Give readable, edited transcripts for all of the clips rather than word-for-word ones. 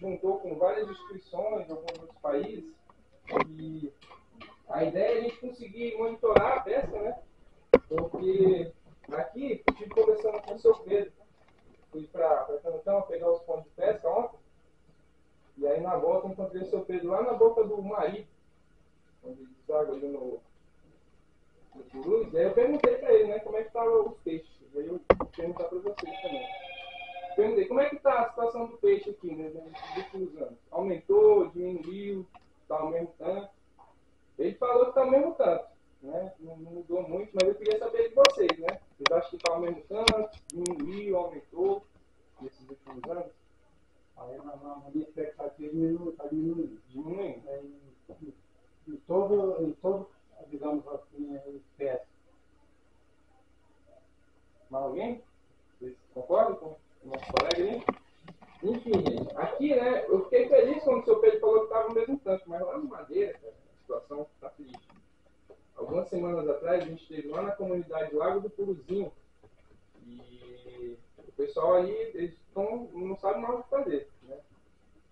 juntou com várias instituições de alguns outros países e a ideia é a gente conseguir monitorar a pesca, né? Porque aqui, eu estive conversando com o seu Pedro, fui para Cantão pegar os pontos de pesca ontem, e aí na volta encontrei o seu Pedro lá na boca do Mari, onde ele deságua ali no Purus, e aí eu perguntei para ele, né, como é que estavam os peixes, e aí eu vou perguntar para vocês também. Perguntei, como é que está a situação do peixe aqui, né, nesses últimos anos? Aumentou, diminuiu, está ao mesmo tanto? Ele falou que está ao mesmo tanto, né, não mudou muito, mas eu queria saber de vocês, né? Vocês acham que está ao mesmo tanto, diminuiu, aumentou nesses últimos anos? Aí na minha expectativa está diminuindo. Diminuindo. Em todo, digamos assim, espécie. Mais alguém? Vocês concordam com o nosso colega aí? Enfim, gente, aqui, né, eu fiquei feliz quando o seu Pedro falou que estava no mesmo tanto, mas lá no Madeira, cara, a situação está triste. Algumas semanas atrás, a gente esteve lá na comunidade Lago do Puruzinho e o pessoal ali, eles não sabem mais o que fazer, né?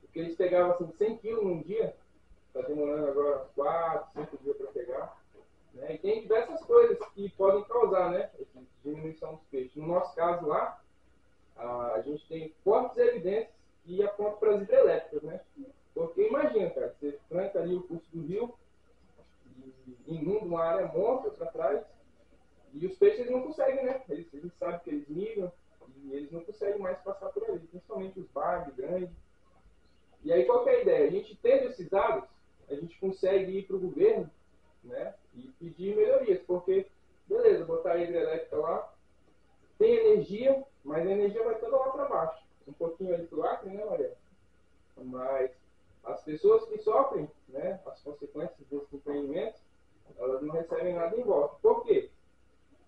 Porque eles pegavam assim 100 quilos num dia, está demorando agora 4, 5 dias para pegar, né? E tem diversas coisas que podem causar, né, essa diminuição dos peixes. No nosso caso lá, a gente tem fortes evidências que apontam para as hidrelétricas, né? Porque imagina, cara, você tranca ali o curso do rio, e inunda uma área monstra para trás, e os peixes eles não conseguem, né? Eles sabem que eles migram, e eles não conseguem mais passar por ali, principalmente os bagres grandes. E aí qual que é a ideia? A gente tendo esses dados, a gente consegue ir para o governo, né, e pedir melhorias, porque, beleza, botar a hidrelétrica lá, tem energia, mas a energia vai toda lá para baixo. Um pouquinho ali para o Acre, né, Maria? Mas as pessoas que sofrem, né, as consequências desses empreendimentos, elas não recebem nada em volta. Por quê?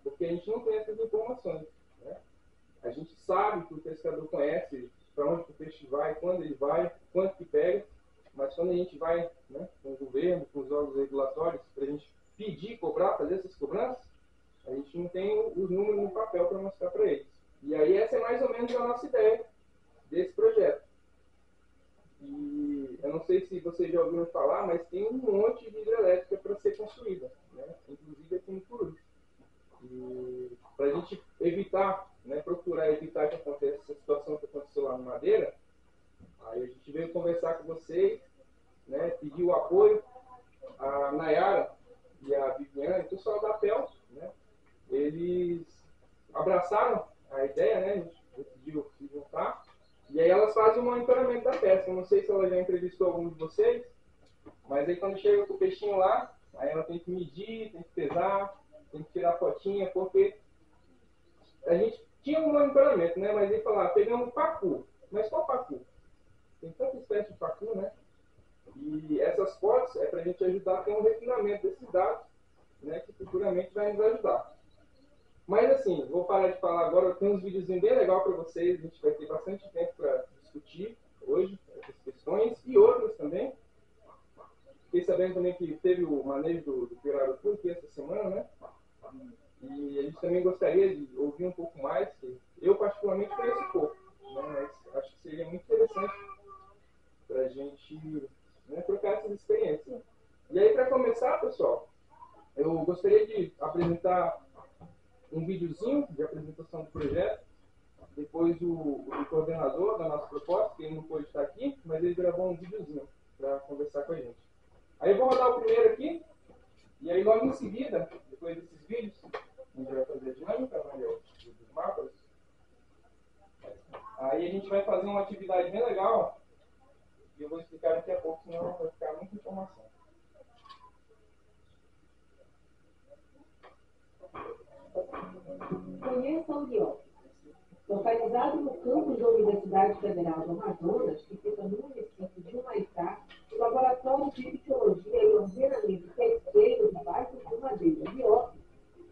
Porque a gente não tem essas informações, né? A gente sabe que o pescador conhece para onde o peixe vai, quando ele vai, quanto que pega, mas quando a gente vai, né, com o governo, com os órgãos regulatórios, para a gente pedir, cobrar, fazer essas cobranças, a gente não tem os números no papel para mostrar para eles. E aí essa é mais ou menos a nossa ideia desse projeto. E eu não sei se vocês já ouviram falar, mas tem um monte de hidrelétrica para ser construída, né, inclusive aqui no Purus. E para a gente evitar, né, procurar evitar que aconteça essa situação que aconteceu lá no Madeira, aí a gente veio conversar com vocês, né, pedir o apoio. A Nayara e a Viviane, o pessoal da PEL, né, eles abraçaram a ideia, né, a gente decidiu se juntar, e aí elas fazem o monitoramento da pesca. Eu não sei se ela já entrevistou algum de vocês, mas aí quando chega com o peixinho lá, aí ela tem que medir, tem que pesar, tem que tirar fotinha, porque a gente tinha um monitoramento, né? Mas aí falar, pegamos pacu. Mas qual pacu? Tem tanta espécie de pacu, né? E essas fotos é para a gente ajudar a ter um refinamento desses dados, né? Que futuramente vai nos ajudar. Mas assim, vou parar de falar agora, eu tenho uns videozinhos bem legais para vocês, a gente vai ter bastante tempo para discutir hoje essas questões e outras também. Fiquei sabendo também que teve o manejo do pirarucu aqui essa semana, né? E a gente também gostaria de ouvir um pouco mais, que eu particularmente conheço pouco, né? Mas acho que seria muito interessante para a gente, né, trocar essas experiências. E aí, para começar, pessoal, eu gostaria de apresentar um videozinho de apresentação do projeto. Depois o coordenador da nossa proposta, que ele não pôde estar aqui, mas ele gravou um videozinho para conversar com a gente. Aí eu vou rodar o primeiro aqui, e aí logo em seguida, depois desses vídeos, a gente vai fazer a dinâmica, né, dos mapas. Aí a gente vai fazer uma atividade bem legal, e eu vou explicar daqui a pouco, senão vai ficar muita informação. Conheça o Diópolis. Localizado no campus da Universidade Federal do Amazonas, que fica no município de Humaitá, o Laboratório de Fisiologia e Ordenamento Pesqueiro do bairro de Madeira, Diópolis,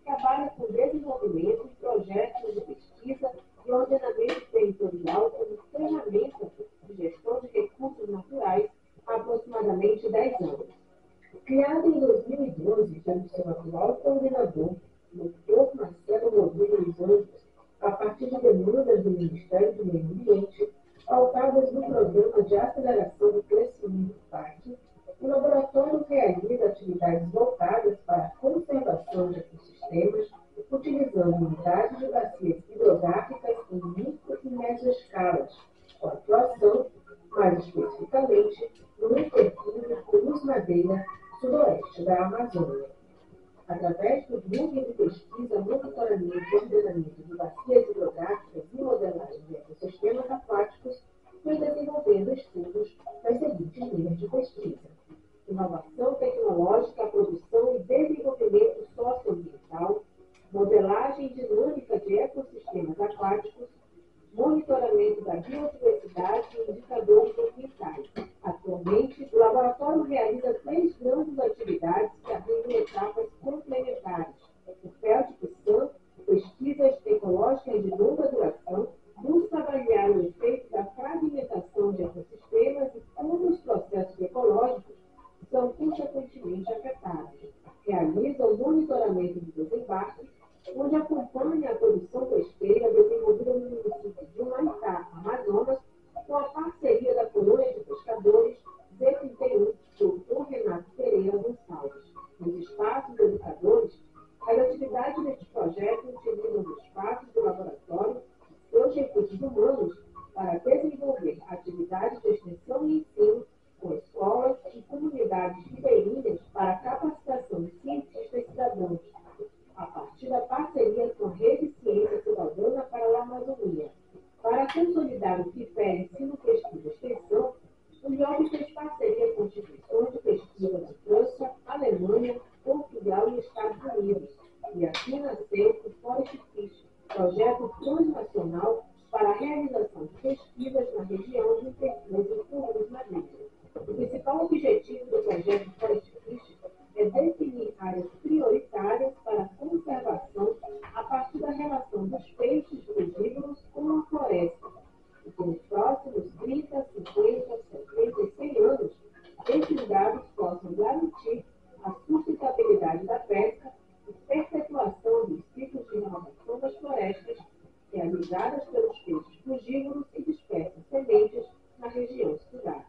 trabalha com desenvolvimento de projetos de pesquisa e ordenamento territorial como ferramenta de gestão de recursos naturais há aproximadamente 10 anos. Criado em 2012 pelo seu atual coordenador, o Dr. Marcelo Rodrigues dos Anjos, a partir de demandas do Ministério do Meio Ambiente, pautadas no Programa de aceleração do crescimento PAC, o laboratório realiza atividades voltadas para a conservação de ecossistemas, utilizando unidades de bacias hidrográficas em micro e médio escalas, com atuação, mais especificamente, no intercâmbio Cruz Madeira, sudoeste da Amazônia. Através do Grupo de Pesquisa, Monitoramento e Ordenamento de Bacias Hidrográficas e Modelagem de Ecossistemas Aquáticos, foi desenvolvendo estudos das seguintes linhas de pesquisa: inovação tecnológica, produção e desenvolvimento socioambiental, modelagem dinâmica de ecossistemas aquáticos, monitoramento da biodiversidade e indicadores ambientais. Atualmente, o laboratório realiza 3 grandes atividades que abrigam etapas complementares: o FELTIP-SAM, pesquisas ecológicas de longa duração, busca avaliar o efeito da fragmentação de ecossistemas e como os processos ecológicos são consequentemente afetados. Realiza o monitoramento do desembarque, onde acompanha a produção pesqueira desenvolvida no município de Humaitá, Amazonas, com a parceria da Colônia de Pescadores Z31, Dr. Renato Pereira Gonçalves. Nos espaços educadores, as atividades deste projeto utilizam os espaços do laboratório e seus recursos humanos para desenvolver atividades de extensão e ensino com escolas e comunidades ribeirinhas para capacitação de cientistas cidadãos, a partir da parceria com a Rede Ciência Cidadã para a Amazônia. Para consolidar o tripé Ensino, Pesquisa e Extensão, o IOB fez parceria com instituições de pesquisa da França, Alemanha, Portugal e Estados Unidos, e assim nasceu o Forest Fish, projeto transnacional para a realização de pesquisas na região de Intercâmbio Cruz Madeira. O principal objetivo do projeto Forest Fish é definir áreas prioritárias para a conservação a partir da relação dos peixes frugívoros com a floresta, e que nos próximos 30, 50, 70 e 100 anos, esses dados possam garantir a sustentabilidade da pesca e perpetuação dos ciclos de renovação das florestas realizadas pelos peixes frugívoros e dispersam sementes na região estudada.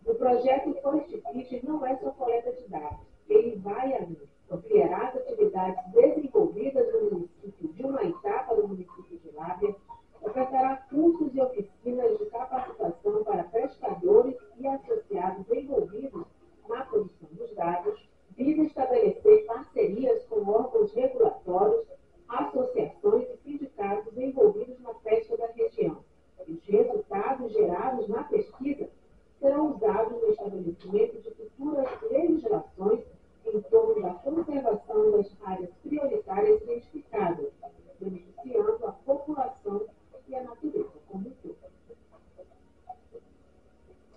O projeto Forest Fish não é só coleta de dados, ele vai além. Ampliará as atividades desenvolvidas no município de Humaitá para o município de Lábia, ofertará cursos e oficinas de capacitação para pescadores e associados envolvidos na produção dos dados, visa estabelecer parcerias com órgãos regulatórios, associações e sindicatos envolvidos na pesca da região. Os resultados gerados na pesquisa serão usados no estabelecimento de futuras legislações em torno da conservação das áreas prioritárias identificadas, beneficiando a população e a natureza como um todo.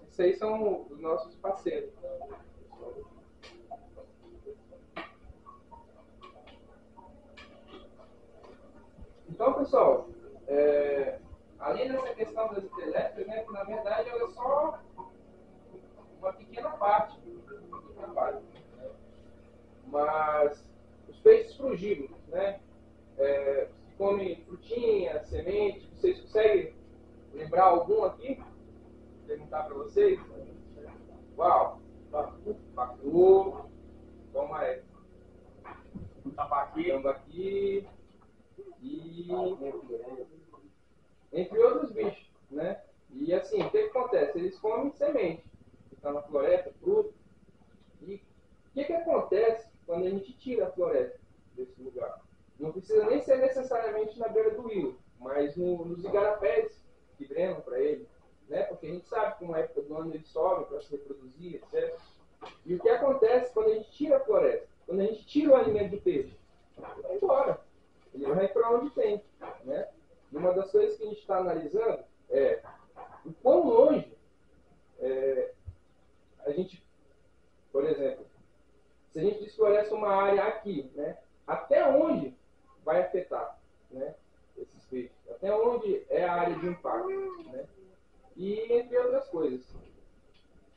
Esses aí são os nossos parceiros. Então, pessoal, além dessa questão das hidrelétricas, né, que na verdade ela é só uma pequena parte. Mas os peixes frugívoros, né, que comem frutinha, semente, vocês conseguem lembrar algum aqui? Vou perguntar para vocês. Uau! Pacu, toma essa. Tambaqui e entre outros bichos, né? E assim, o que acontece? Eles comem semente, que está na floresta, fruto. E o que acontece quando a gente tira a floresta desse lugar? Não precisa nem ser necessariamente na beira do rio, mas nos igarapés que drenam para ele, né? Porque a gente sabe que uma época do ano eles sobem para se reproduzir, etc. E o que acontece quando a gente tira a floresta? Quando a gente tira o alimento do peixe? Ele vai embora. Ele vai para onde tem, né? E uma das coisas que a gente está analisando é o quão longe a gente, por exemplo, se a gente desfloresta uma área aqui, né? Até onde vai afetar, né, esses peixes? Até onde é a área de impacto, né? E entre outras coisas.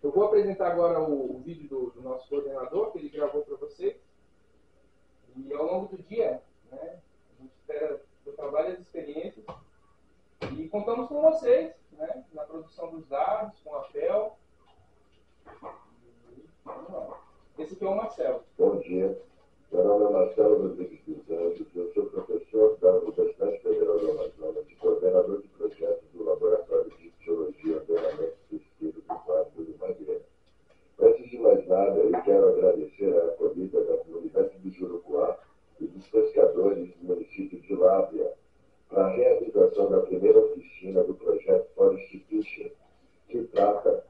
Eu vou apresentar agora o vídeo do nosso coordenador, que ele gravou para vocês. E ao longo do dia, né, a gente espera trocar várias experiências. E contamos com vocês, né, na produção dos dados, com a FEL, Esse aqui é o Marcelo. Bom dia. Meu nome é Marcelo Rodrigues dos Anjos. Eu sou professor da Universidade Federal do Amazonas e coordenador de projetos do Laboratório de Ictiologia e Ordenamento Pesquisa do Vale do Madeira. Antes de mais nada, eu quero agradecer a acolhida da comunidade de Juruguá e dos pescadores do município de Lábrea para a realização da primeira oficina do projeto Forest Fishing, que trata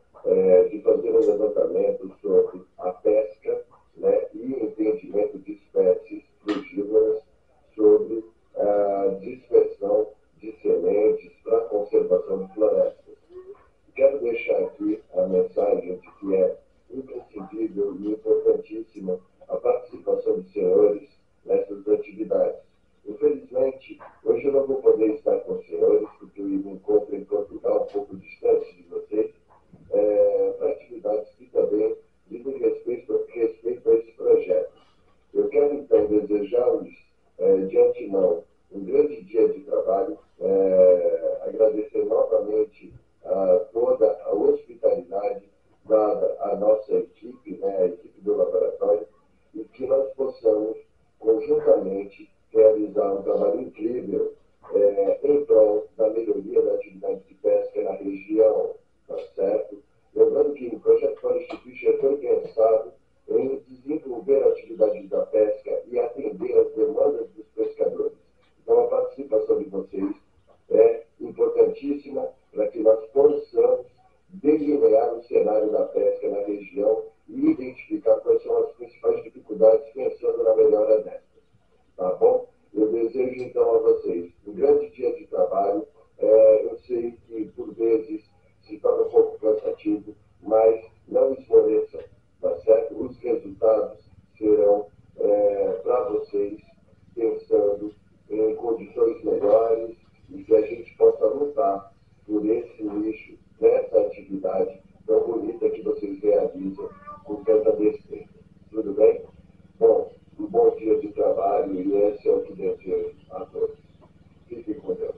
de fazer um levantamento sobre a pesca, né, e entendimento de espécies frugívoras sobre a dispersão de sementes para a conservação de florestas. Quero deixar aqui a mensagem de que é imprescindível e importantíssima a participação dos senhores nessas atividades. Infelizmente, hoje eu não vou poder estar com os senhores, porque eu me encontro em Portugal, um pouco distante de vocês, para atividades que também dizem respeito a esse projeto. Eu quero, então, desejar-lhes, de antemão, um grande dia de trabalho, agradecer novamente a toda a hospitalidade dada à nossa equipe, né, a equipe do laboratório, e que nós possamos, conjuntamente, realizar um trabalho incrível em prol da melhoria da atividade de pesca na região, tá certo? Lembrando que o projeto Forest Fishing foi pensado em desenvolver a atividade da pesca e atender às demandas dos pescadores. Então, a participação de vocês é importantíssima para que nós possamos delinear o cenário da pesca na região e identificar quais são as principais dificuldades, pensando na melhora destas. Tá bom? Eu desejo, então, a vocês um grande dia de trabalho. Eu sei que, por vezes, se torna um pouco cansativo, mas não esmoreçam, tá certo? Os resultados serão para vocês, pensando em condições melhores e que a gente possa lutar por esse nicho, nessa atividade tão bonita que vocês realizam com tanta destreza. Tudo bem? Bom, um bom dia de trabalho e esse é o que desejo a todos. Fiquem com Deus.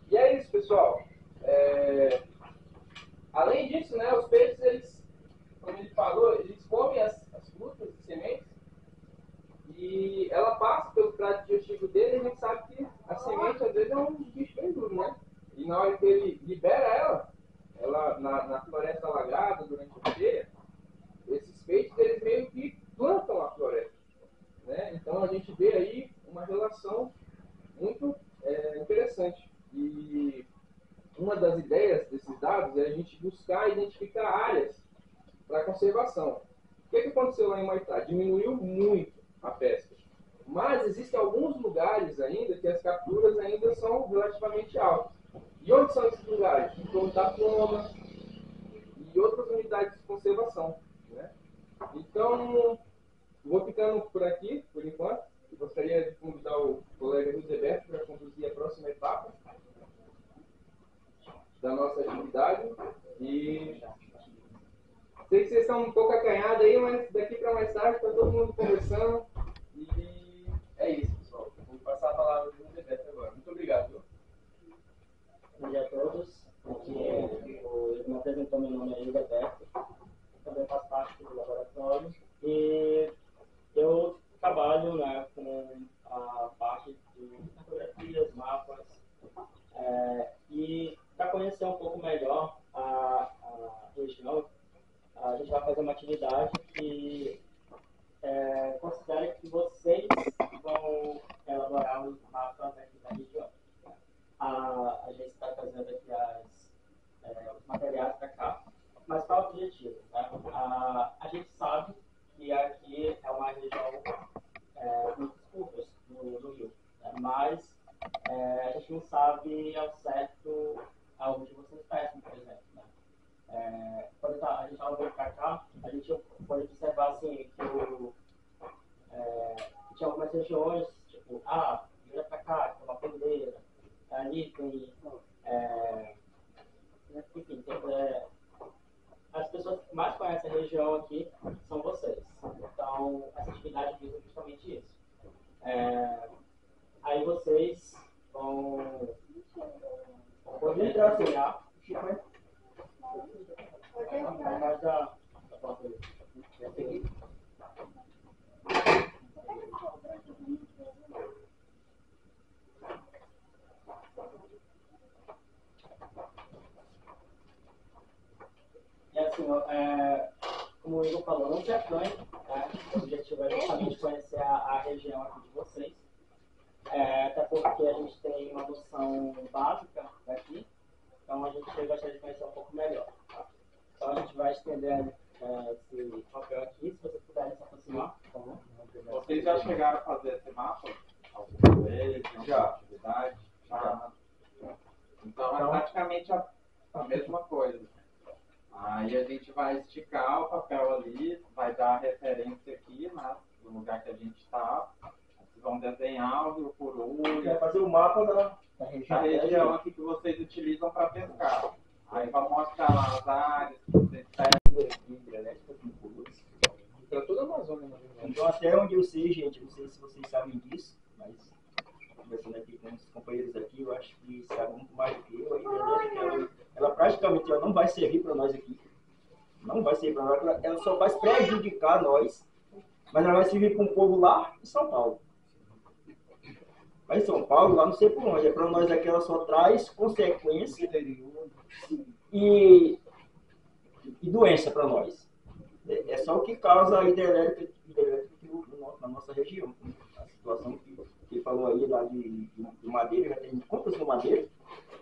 E é isso, pessoal. Além disso, né, os peixes, eles, como ele falou, eles comem as frutas e sementes e ela passa pelo trato digestivo dele e a gente sabe que a semente, às vezes, é um bicho bem duro, né? E na hora que ele libera ela na floresta alagada, durante a cheia, esses peixes, eles meio que plantam a floresta, né? Então, a gente vê aí uma relação muito interessante. E uma das ideias desses dados é a gente buscar identificar áreas para conservação. O que aconteceu lá em Humaitá? Diminuiu muito a pesca. Mas existem alguns lugares ainda que as capturas ainda são relativamente altas. E onde são esses lugares? Em torno da Ploma e outras unidades de conservação, né? Então, vou ficando por aqui, por enquanto. Eu gostaria de convidar o colega Roberto para conduzir a próxima etapa da nossa atividade. E sei que vocês estão um pouco acanhados aí, mas daqui para mais tarde está todo mundo conversando. E é isso, pessoal. Vou passar a palavra para o Roberto agora. Muito obrigado. Viu? Bom dia a todos. Ele me apresentou, meu nome é Roberto. Também faço parte do laboratório. E eu trabalho, né, com a parte de cartografias, mapas. E para conhecer um pouco melhor a região, a gente vai fazer uma atividade que considera que vocês vão elaborar um mapa aqui da região. A gente está trazendo aqui os materiais para cá, mas qual é o objetivo? Né? A gente sabe que aqui é uma região muito curtas do rio, né? Mas a gente não sabe ao certo aonde vocês pescam, por exemplo. Né? Quando a gente estava vindo para cá, a gente pode observar assim, que tinha algumas regiões, tipo, vira para cá, tem uma pendeira, ali tem. Enfim, as pessoas que mais conhecem a região aqui são vocês. Então, essa atividade visa justamente isso. Aí vocês vão poder desenhar. assim, ó, como o Igor falou, não se acanhe, tá? O objetivo é justamente conhecer a região aqui de vocês. Até porque a gente tem uma noção básica daqui, então a gente gostaria de conhecer um pouco melhor. Tá? Então a gente vai estender esse papel aqui, se vocês puderem se aproximar, por favor. Vocês já chegaram a fazer esse mapa? Alguma vez? Já. Atividade? Já. Então é praticamente a mesma coisa. Aí a gente vai esticar o papel ali, vai dar a referência aqui, né, do lugar que a gente está. Vocês vão desenhar o rio Purus, Quer fazer o mapa da região. a região aqui que vocês utilizam para pescar. Aí vai mostrar lá as áreas que vocês pegam. Para toda a Amazônia, na verdade. Então, até onde eu sei, gente, não sei se vocês sabem disso, mas conversando aqui com os companheiros aqui, eu acho que sabe muito mais do que eu. A internet, ela praticamente não vai servir para nós aqui. Não vai servir para nós, ela só vai prejudicar nós, mas ela vai servir para um povo lá em São Paulo. Lá em São Paulo, lá não sei por onde, para nós aqui ela só traz consequência e doença para nós. É só o que causa a hidrelétrica na nossa região. A situação que falou aí lá de Madeira, já tem quantas no Madeira?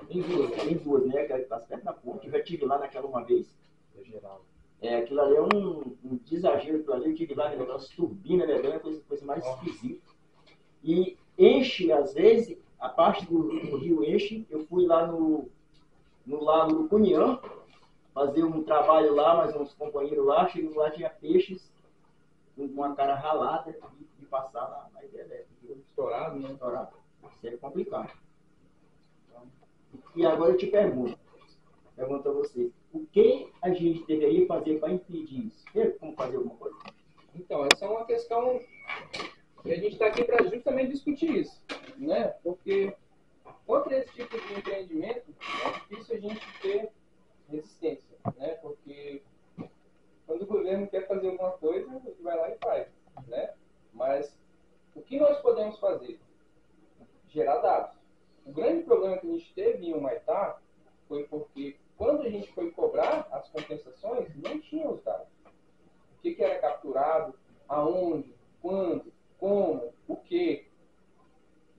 Tem duas, né? Que está perto da ponte. Eu já estive lá naquela uma vez. Aquilo ali é um exagero. Aquilo ali eu estive lá, aquelas turbinas, né? É a coisa mais esquisita. E enche, às vezes, a parte do rio enche. Eu fui lá no lago do Cunhã, fazer um trabalho lá, mas uns companheiros lá, chegou lá, tinha peixes com uma cara ralada de passar na hidrelétrica. Estourado, né? Estourado. Isso é complicado. E agora eu te pergunto a você, o que a gente deveria fazer para impedir isso? Tem como fazer alguma coisa? Então, essa é uma questão que a gente está aqui para justamente discutir isso, né? Porque contra esse tipo de empreendimento é difícil a gente ter resistência, né? Porque quando o governo quer fazer alguma coisa, a gente vai lá e faz, né? Mas o que nós podemos fazer? Gerar dados. O grande problema que a gente teve em Humaitá foi porque quando a gente foi cobrar as compensações, não tinha os dados. O que era capturado, aonde, quando, como, o quê.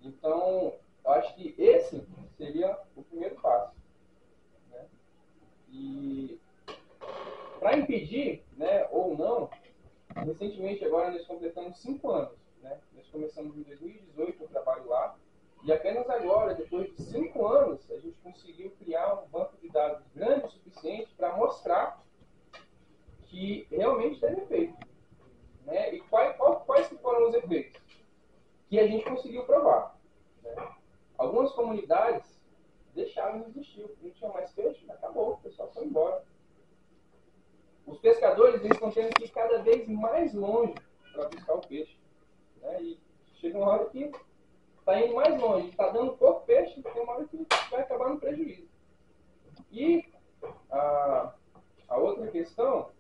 Então, eu acho que esse seria o primeiro passo. Né? E para impedir, né, ou não, recentemente agora nós completamos 5 anos. Né? Nós começamos em 2018 o trabalho lá. E apenas agora, depois de 5 anos, a gente conseguiu criar um banco de dados grande o suficiente para mostrar que realmente teve efeito. Né? E quais que foram os efeitos? Que a gente conseguiu provar. Né? Algumas comunidades deixaram de existir. Não tinha mais peixe, acabou, o pessoal foi embora. Os pescadores eles estão tendo que ir cada vez mais longe para buscar o peixe. Né? E chega uma hora que está indo mais longe, está dando pouco peixe, tem uma hora que vai acabar no prejuízo. E a outra questão,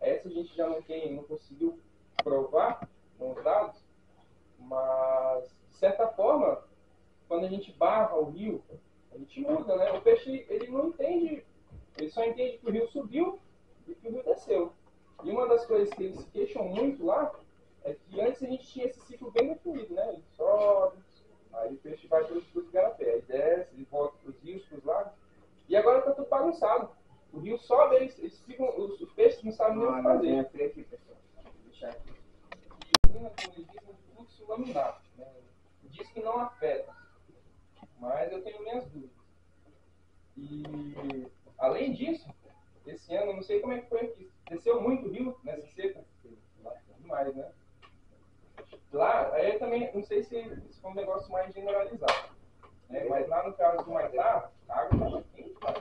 essa a gente já não conseguiu provar com os dados, mas, de certa forma, quando a gente barra o rio, a gente muda, né? O peixe, ele não entende, ele só entende que o rio subiu e que o rio desceu. E uma das coisas que eles queixam muito lá é que antes a gente tinha esse ciclo bem definido, né? Ele sobe, aí o peixe vai para os igarapé, aí desce, ele volta para os rios, para os lagos. E agora está tudo bagunçado. O rio sobe, eles ficam, os peixes não sabem nem o que fazer. Aqui, pessoal. Vou deixar aqui. De fluxo laminar. Né? Diz que não afeta, mas eu tenho minhas dúvidas. E, além disso, esse ano, não sei como é que foi aqui, desceu muito o rio nessa seca. Demais, né? Lá, aí eu também, não sei se isso foi um negócio mais generalizado, né? Mas lá no caso do Maitá, a água estava quente, cara.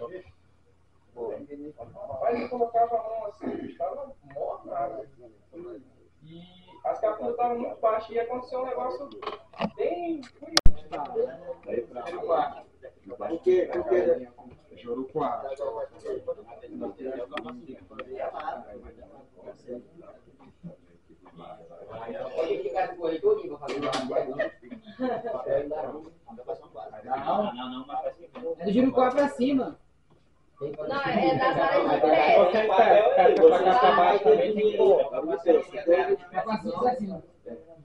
Rapaz, eu colocava a mão assim, estava mornado. E as capturas estavam muito baixas e aconteceu um negócio bem curioso. Porque Juruquá. Pode ficar de corredor para fazer Não, é do Juruquá para cima. Não, é das áreas de Você pesca para baixo também tem que pôr.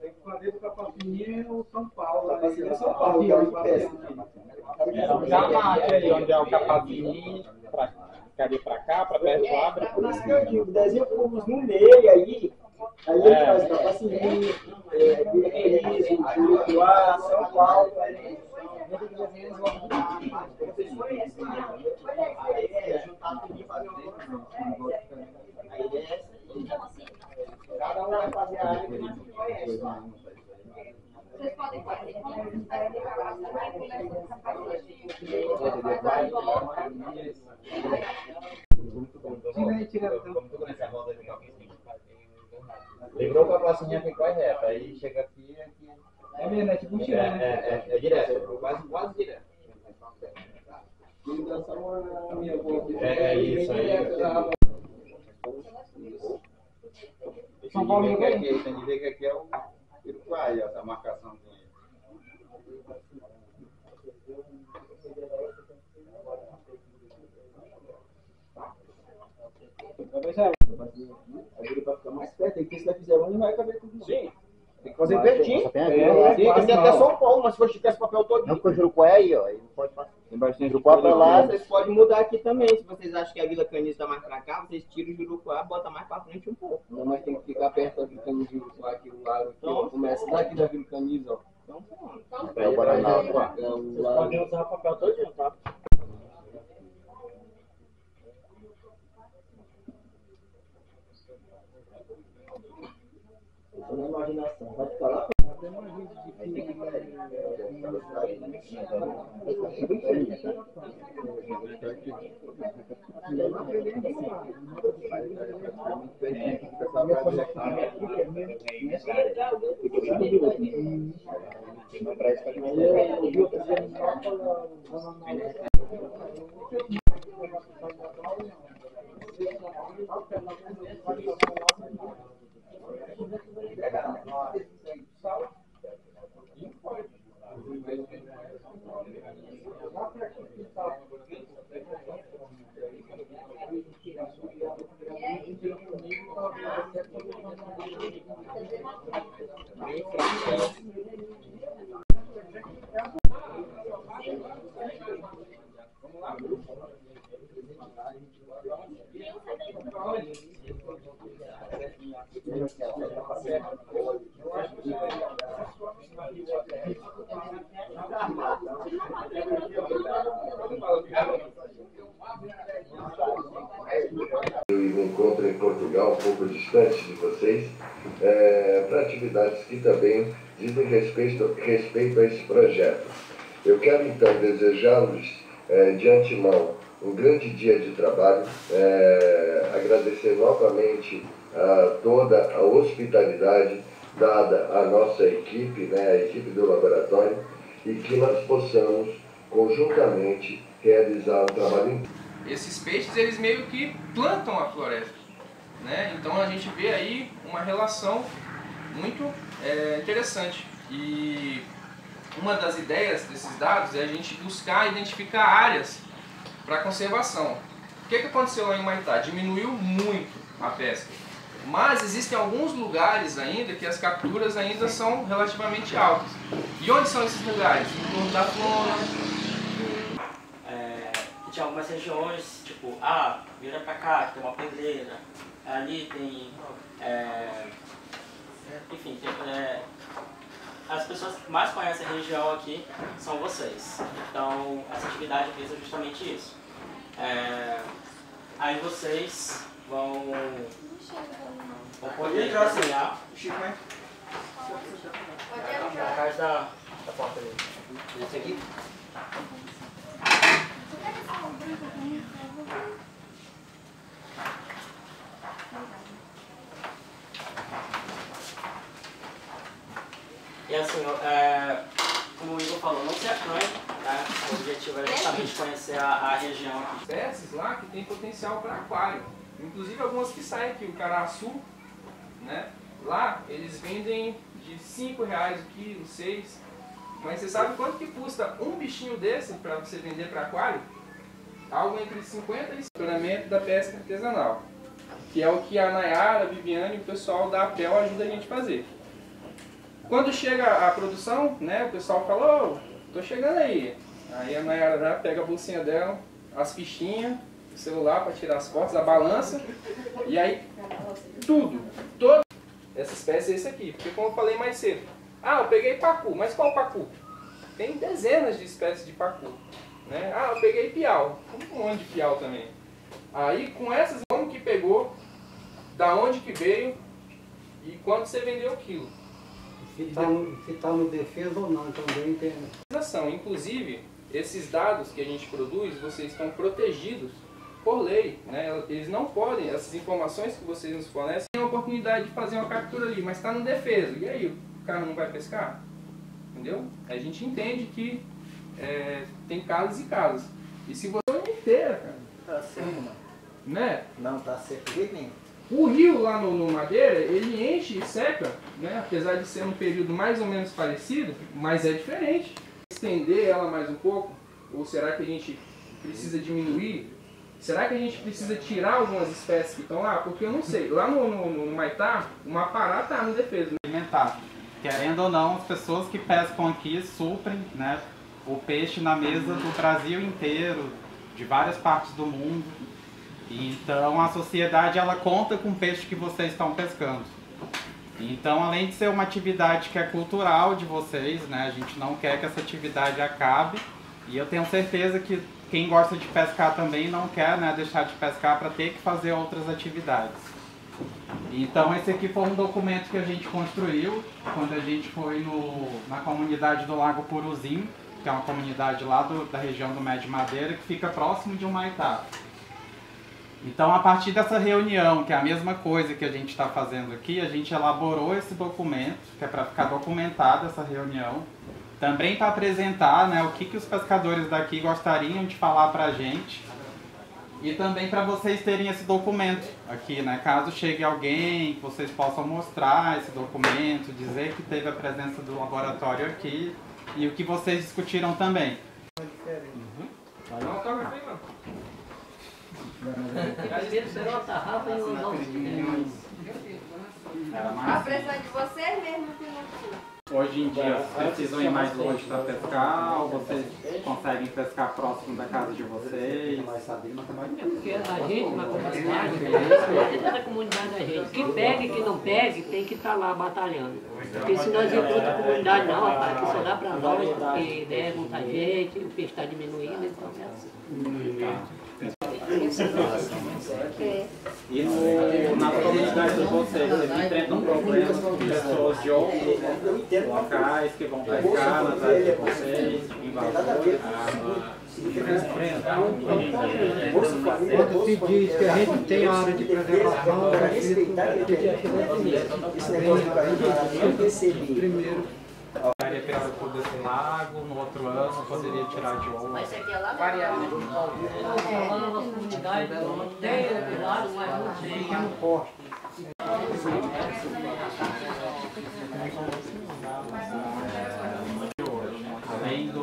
Tem que fazer do Capacininha ou São Paulo. Capacininha é São Paulo, que é onde pesca. Então já marca aí onde é o Capacininha, cadê pra cá, pra perto do Abra. Por isso que eu digo, desenha o Cubos no meio aí ele faz Capacininha, Viraquerismo, Juruá, São Paulo. Cada um vai fazer a área que não conhece. Vocês podem fazer como vocês fazem a Livrou com a placinha que corre reto, aí chega aqui. É mesmo, é tipo um tirão, né? É direto, quase direto. É isso aí. São Paulo tem que ver que aqui é o Uruguai, essa marcação. Para ficar mais perto, porque se você fizer um, não vai caber tudo. Sim. Tem que fazer pertinho. Tem que ser até São Paulo, mas se for esticar esse papel todo. Não, porque o Jurucuá aí, ó. Ele não pode passar. Tem bastante Jurucuá pra lá. Vocês podem mudar aqui também. Se vocês acham que a Vila Canis está mais pra cá, vocês tiram o Jurucuá, bota mais pra frente um pouco. Não, mas tem que ficar perto da Vila Canis, Jurucuá, aqui o lado aqui, ó. Começa daqui da Vila Canis, ó. Então, É o Guaraná. O lado. Podem usar o papel todinho, tá? tô na imaginação. Vai ficar lá. Eu me encontro em Portugal, um pouco distante de vocês, para atividades que também dizem respeito a esse projeto. Eu quero então desejá-los de antemão um grande dia de trabalho, agradecer novamente a toda a hospitalidade dada à nossa equipe, né, a equipe do laboratório, e que nós possamos conjuntamente realizar um trabalho. Esses peixes, eles meio que plantam a floresta, né? Então a gente vê aí uma relação muito interessante. E uma das ideias desses dados é a gente buscar identificar áreas para conservação. O que aconteceu lá em Humaitá? Diminuiu muito a pesca, mas existem alguns lugares ainda que as capturas ainda são relativamente altas. E onde são esses lugares? Em torno da flora. Tinha algumas regiões, tipo, vira pra cá, que tem uma pedreira, ali tem, enfim, as pessoas que mais conhecem a região aqui são vocês. Então, essa atividade visa justamente isso. Aí vocês vão poder desenhar atrás da porta ali. Esse aqui? E assim, como o Igor falou, não se acanhe, né? O objetivo é justamente conhecer a região aqui. Espécies lá que tem potencial para aquário, inclusive algumas que saem aqui, o caraçu, né? Lá eles vendem de R$5 o quilo, 6. Mas você sabe quanto que custa um bichinho desse para você vender para aquário? algo entre 50% e 50% da pesca artesanal, que é o que a Nayara, a Viviane e o pessoal da APEL ajuda a gente a fazer. Quando chega a produção, né, o pessoal fala, ô, tô chegando aí. Aí a Nayara já pega a bolsinha dela, as fichinhas, o celular para tirar as fotos, a balança, e aí toda essa espécie é esse aqui, porque como eu falei mais cedo, eu peguei pacu, mas qual pacu? Tem dezenas de espécies de pacu, né? Eu peguei piau, um monte de piau também. Aí com essas, como que pegou, da onde que veio e quanto você vendeu o quilo. Se está no defesa ou não, também tem. Inclusive, esses dados que a gente produz, vocês estão protegidos por lei, né? Eles não podem, essas informações que vocês nos fornecem, tem a oportunidade de fazer uma captura ali, mas está no defeso. E aí, o cara não vai pescar? Entendeu? A gente entende que tem casos e casos. E se você inteira, cara. Tá certo, mano. Né? Não, tá certo de nenhum. O rio lá no Madeira, ele enche e seca, né? Apesar de ser um período mais ou menos parecido, mas é diferente. Estender ela mais um pouco? Ou será que a gente precisa diminuir? Será que a gente precisa tirar algumas espécies que estão lá? Porque eu não sei. Lá no Maitá, o Mapará está no defeso. Alimentar. Querendo ou não, as pessoas que pescam aqui suprem, né, o peixe na mesa do Brasil inteiro, de várias partes do mundo. Então a sociedade ela conta com o peixe que vocês estão pescando. Então, além de ser uma atividade que é cultural de vocês, né, a gente não quer que essa atividade acabe. E eu tenho certeza que quem gosta de pescar também não quer, né, deixar de pescar para ter que fazer outras atividades. Então esse aqui foi um documento que a gente construiu quando a gente foi na comunidade do Lago Puruzinho, que é uma comunidade lá da região do Médio Madeira, que fica próximo de Humaitá. Então, a partir dessa reunião, que é a mesma coisa que a gente está fazendo aqui, a gente elaborou esse documento, que é para ficar documentada essa reunião, também para apresentar, né, o que os pescadores daqui gostariam de falar para a gente, e também para vocês terem esse documento aqui, né, caso chegue alguém, que vocês possam mostrar esse documento, dizer que teve a presença do laboratório aqui, e o que vocês discutiram também. A pressão de vocês mesmo que não foi. Hoje em dia, vocês precisam ir mais longe para pescar ou vocês conseguem pescar próximo da casa de vocês? Porque a gente, na comunidade, dentro da comunidade da gente, que pegue e que não pegue, tem que estar lá batalhando. Porque se nós irmos para outra comunidade, não, rapaz, que só dá para nós, porque né, muita gente, o peixe está diminuindo, então é assim. E nas comunidades de vocês, vocês enfrentam problemas com pessoas de outros locais que vão pescar nas áreas de vocês, invasores? Quando se diz que a gente tem a área de preservação, primeiro. Daria pelo desse lago, no outro ano poderia tirar de outro. Mas aqui é lá variado. Lá na nossa comunidade tem outro lado, mas não tem. Pequeno poste. Além do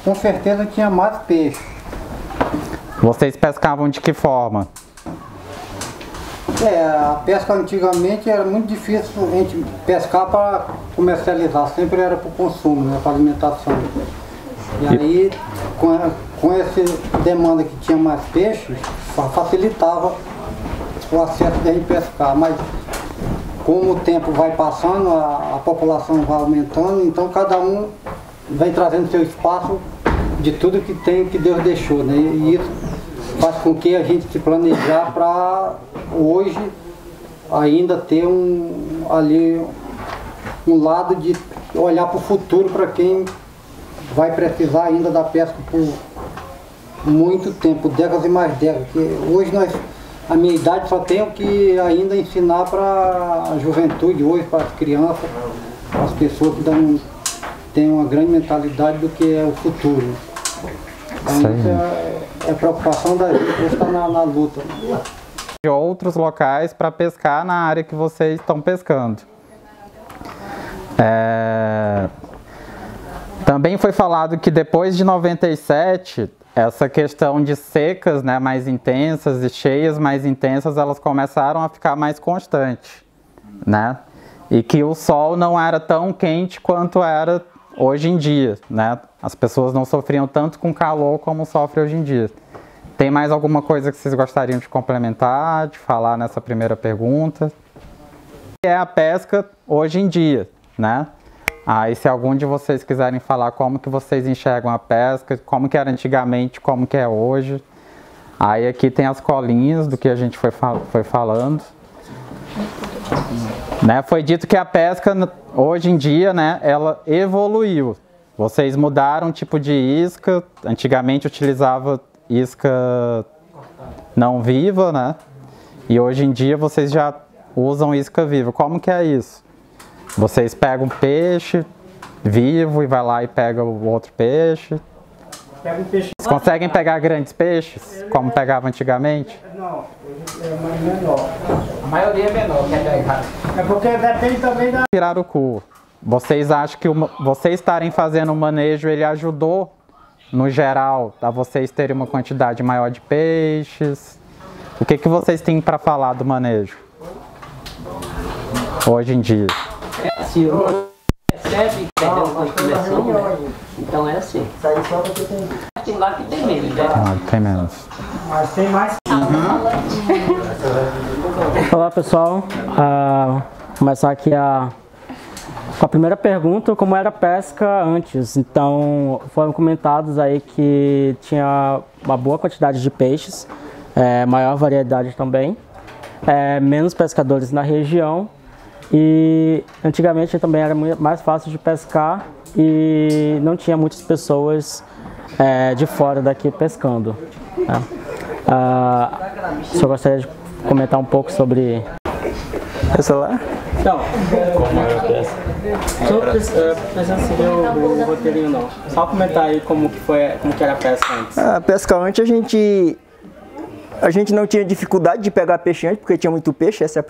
Com certeza tinha mais peixe. Vocês pescavam de que forma? A pesca antigamente era muito difícil a gente pescar para comercializar, sempre era para o consumo, né, para alimentação. E aí, com essa demanda que tinha mais peixes, facilitava o acesso de a gente pescar. Mas como o tempo vai passando, a população vai aumentando, então cada um vem trazendo seu espaço de tudo que tem, que Deus deixou, né? E isso faz com que a gente se planejar para hoje ainda ter um lado de olhar para o futuro para quem vai precisar ainda da pesca por muito tempo, décadas e mais décadas. Porque hoje a minha idade só tenho que ainda ensinar para a juventude hoje, para as crianças, para as pessoas que têm uma grande mentalidade do que é o futuro. Então, isso é preocupação da gente, estar na luta. De outros locais para pescar na área que vocês estão pescando. Também foi falado que depois de 97, essa questão de secas, né, mais intensas e cheias mais intensas, elas começaram a ficar mais constantes, né? E que o sol não era tão quente quanto era hoje em dia, né? As pessoas não sofriam tanto com calor como sofrem hoje em dia. Tem mais alguma coisa que vocês gostariam de complementar, de falar nessa primeira pergunta? É a pesca hoje em dia, né? Aí se algum de vocês quiserem falar como que vocês enxergam a pesca, como que era antigamente, como que é hoje. Aí aqui tem as colinhas do que a gente foi falando. Né? Foi dito que a pesca hoje em dia, né, ela evoluiu. Vocês mudaram o tipo de isca, antigamente utilizava isca não viva, né? E hoje em dia vocês já usam isca viva. Como que é isso? Vocês pegam peixe vivo e vai lá e pega o outro peixe. Pega um peixe. Vocês conseguem pegar grandes peixes, como pegava antigamente? Não, é menor. A maioria é menor, quer pegar. É porque depende também da... Pirarucu. Vocês acham que vocês estarem fazendo o manejo, ele ajudou, no geral, a vocês terem uma quantidade maior de peixes? O que vocês têm para falar do manejo hoje em dia? Se o recebe e perde uma coleção, né? Então é assim. Tem lá que tem menos, né? Tem menos. Mas tem mais. Olá pessoal, vou começar aqui com a primeira pergunta, como era a pesca antes. Então foram comentados aí que tinha uma boa quantidade de peixes, maior variedade também, menos pescadores na região e antigamente também era mais fácil de pescar e não tinha muitas pessoas de fora daqui pescando. Né? Só gostaria de comentar um pouco sobre... É celular? Não. Como era a pesca? Não precisa seguir o roteirinho não. Só comentar aí como que era a pesca antes. A pesca antes a gente não tinha dificuldade de pegar peixe antes, porque tinha muito peixe, essa é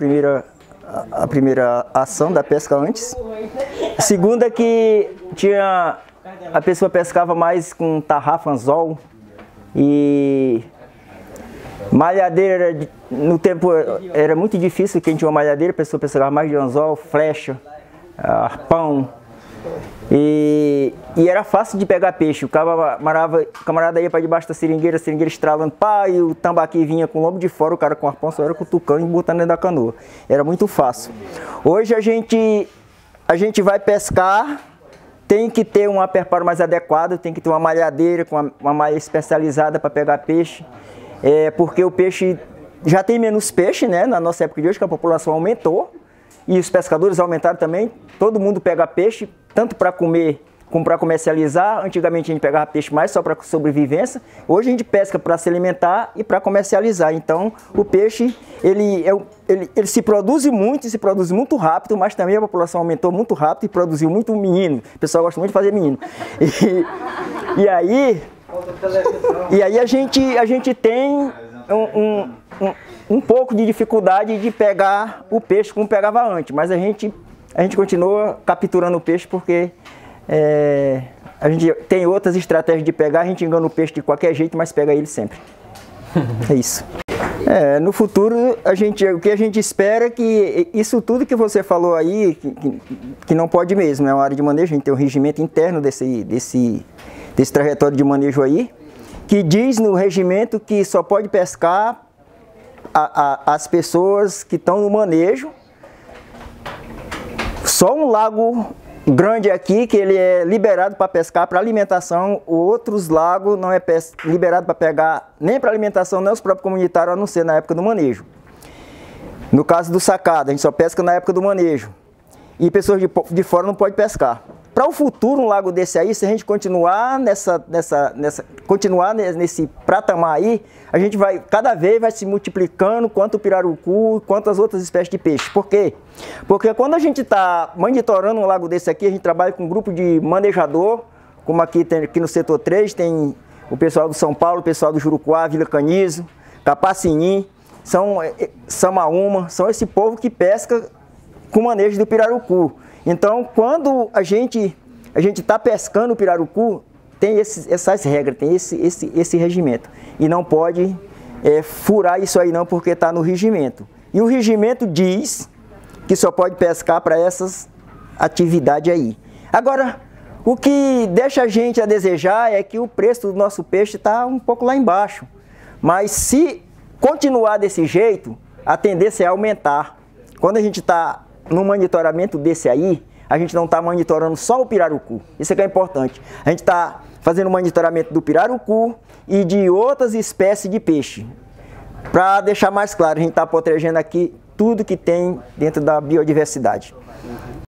a primeira ação da pesca antes. A segunda é que a pessoa pescava mais com tarrafa, anzol e malhadeira. No tempo era muito difícil, quem tinha uma malhadeira, a pessoa pescava mais de anzol, flecha, arpão. E era fácil de pegar peixe. O camarada ia para debaixo da seringueira, a seringueira estralando, pá, e o tambaqui vinha com o lombo de fora, o cara com o arpão só era cutucando e botando dentro da canoa. Era muito fácil. Hoje a gente vai pescar, tem que ter um preparo mais adequado, tem que ter uma malhadeira com uma malha especializada para pegar peixe, porque o peixe já tem menos peixe, né? Na nossa época de hoje, que a população aumentou e os pescadores aumentaram também. Todo mundo pega peixe, tanto para comer como para comercializar. Antigamente a gente pegava peixe mais só para sobrevivência. Hoje a gente pesca para se alimentar e para comercializar. Então o peixe ele se produz muito e se produz muito rápido, mas também a população aumentou muito rápido e produziu muito menino. O pessoal gosta muito de fazer menino. E aí a gente tem um pouco de dificuldade de pegar o peixe como pegava antes, mas a gente continua capturando o peixe porque a gente tem outras estratégias de pegar, a gente engana o peixe de qualquer jeito, mas pega ele sempre. É isso. No futuro, o que a gente espera é que isso tudo que você falou aí, que não pode mesmo, é uma área de manejo, a gente tem um regimento interno desse trajetório de manejo aí, que diz no regimento que só pode pescar as pessoas que estão no manejo. Só um lago grande aqui que ele é liberado para pescar para alimentação, outros lagos não é liberado para pegar nem para alimentação, nem os próprios comunitários, a não ser na época do manejo. No caso do sacado, a gente só pesca na época do manejo. E pessoas de fora não podem pescar. Para o futuro, um lago desse aí, se a gente continuar nesse patamar aí, a gente cada vez vai se multiplicando quanto o pirarucu, quanto as outras espécies de peixe. Por quê? Porque quando a gente está monitorando um lago desse aqui, a gente trabalha com um grupo de manejador, como aqui no setor 3, tem o pessoal do São Paulo, o pessoal do Jurucuá, Vila Canizo, Capacinim, Samaúma, são esse povo que pesca com o manejo do pirarucu. Então, quando a gente está pescando o pirarucu, tem essas regras, tem esse regimento. E não pode furar isso aí não, porque está no regimento. E o regimento diz que só pode pescar para essas atividades aí. Agora, o que deixa a gente a desejar é que o preço do nosso peixe está um pouco lá embaixo. Mas se continuar desse jeito, a tendência é aumentar. Quando a gente está num monitoramento desse aí, a gente não está monitorando só o pirarucu. Isso é que é importante. A gente está fazendo monitoramento do pirarucu e de outras espécies de peixe. Para deixar mais claro, a gente está protegendo aqui tudo que tem dentro da biodiversidade.